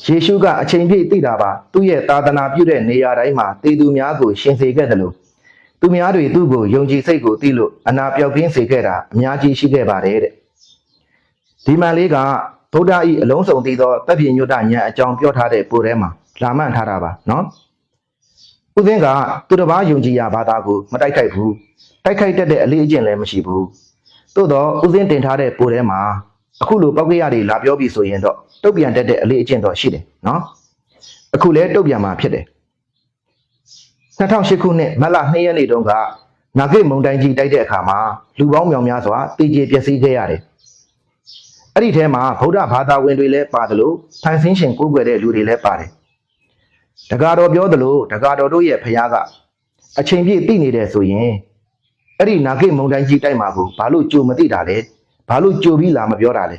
ယေရှုကအချိန်ပြည့်သိတာပါသူ့ရဲ့သာသနာပြုတဲ့နေရာတိုင်းမှာတေသူများကိုရှင်စေခဲ့တယ်လို့သူများတွေသူ့ကိုယုံကြည်စိတ်ကိုသိလို့အနာပြောက်ကင်းစေခဲ့တာအများကြီးရှိခဲ့ပါတယ်တဲ့ဒီမှန်လေးကဗုဒ္ဓ၏အလုံးစုံသိသောတပ်ပြညွတ်တဉာဏ်အကြောင်းပြောထားတဲ့ပိုထဲမှာလာမှန်ထားတာပါနော်ဦးစင်းကသူတစ်ပါးယုံကြည်ရာဘာသာကိုမတိုက်ခိုက်ဘူးတိုက်ခိုက်တတ်တဲ့အလေးအကျင့်လည်းမရှိဘူးသို့တော့ဦးစင်းတင်ထားတဲ့ပိုထဲမှာအခုလိုပောက်ကရတွေလာပြောပြီးဆိုရင်တော့တုတ်ပြန်တတ်တဲ့အလေးအကျင့်တော့ရှိတယ်နော်အခုလဲတုတ်ပြန်မှာဖြစ်တယ်2008ခုနှစ်မတ်လ2ရက်နေ့တုန်းကနာဂိတ်မုန်တိုင်းကြီးတိုက်တဲ့အခါမှာလူပေါင်းမြောင်များစွာတည်ကြည်ပျက်စီးခဲ့ရတယ်အဲ့ဒီထဲမှာဗုဒ္ဓဘာသာဝင်တွေလည်းပါတယ်လို့ဖန်ဆင်းရှင်ကိုးကွယ်တဲ့လူတွေလည်းပါတယ်တက္ကတော်ပြောသလိုတက္ကတော်တို့ရဲ့ဖခင်ကအချိန်ပြည့်သိနေတယ်ဆိုရင်အဲ့ဒီနာဂိတ်မုန်တိုင်းကြီးတိုက်မှာကိုဘာလို့ကြိုမသိတာလဲဘာလို့ကြိုပြီးလာမပြောတာလဲ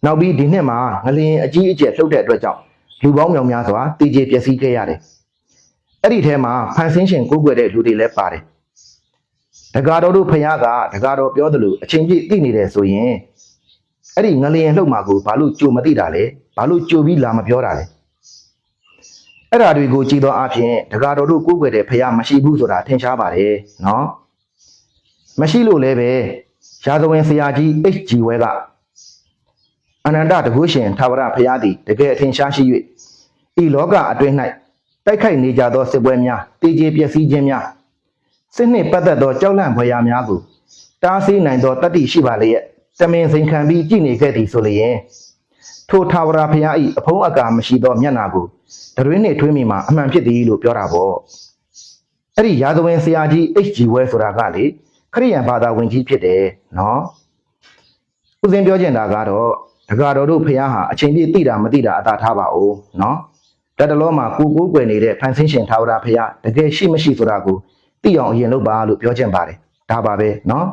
နောက်ပြီးဒီနှစ်မှာငလျင်အကြီးအကျယ်လှုပ်တဲ့အတွက်ကြောင့်လူပေါင်းမြောင်များစွာတည်ကြည်ပျက်စီးခဲ့ရတယ်အဲ့ဒီထဲမှာဖန်ဆင်းရှင်ကိုးကွယ်တဲ့လူတွေလည်းပါတယ်တက္ကတော်တို့ဖခင်ကတက္ကတော်ပြောသလိုအချိန်ပြည့်သိနေတယ်ဆိုရင်အဲ့ဒီငလျင်လှုပ်မှာကိုဘာလို့ကြိုမသိတာလဲဘာလို့ကြိုပြီးလာမပြောတာလဲအဲ့ဓာတွေကိုကြည်သောအဖြစ်တက္ကတော်တို့ကိုးကွယ်တဲ့ဖခင်မရှိဘူးဆိုတာထင်ရှားပါတယ်နော်မရှိလို့လည်းပဲရာဇဝင်ဆရာကြီး H.G. ဝဲကအနန္တတကုရှင်ထာဝရဘုရားသည်တကယ်အထင်ရှားရှိ၍ဤလောကအတွင်း၌တိုက်ခိုက်နေကြသောစစ်ပွဲများတည်ကြည်ပျက်စီးခြင်းများစစ်နှင့်ပတ်သက်သောကြောက်လန့်ဖွယ်ရာများကိုတားဆီးနိုင်သောတတ္တိရှိပါလျက်တမင်စိန်ခံပြီးကြည်နေခဲ့သည်ဆိုလျင်ထိုထာဝရဘုရား၏အဖုံးအကာမရှိသောမျက်နာကိုတရွေးနှင့်ထွေးမိမှာအမှန်ဖြစ်သည်လို့ပြောတာပေါ့အဲ့ဒီရာဇဝင်ဆရာကြီး H.G. ဝဲဆိုတာကလေခရိယန်ဘာသာဝင်ကြီးဖြစ်တယ်နော်ဦးစင်းပြောချင်တာကတော့တက္ကတော်တို့ဖះဟာအချိန်ပြည့်သိတာမသိတာအသာထားပါဦးနော်တတလောမှာကိုကွယ်နေတဲ့ဖန်ဆင်းရှင်ထာဝရဖះတကယ်ရှိမရှိဆိုတာကိုသိအောင်အရင်လုပ်ပါလို့ပြောချင်ပါတယ်ဒါပါပဲနော်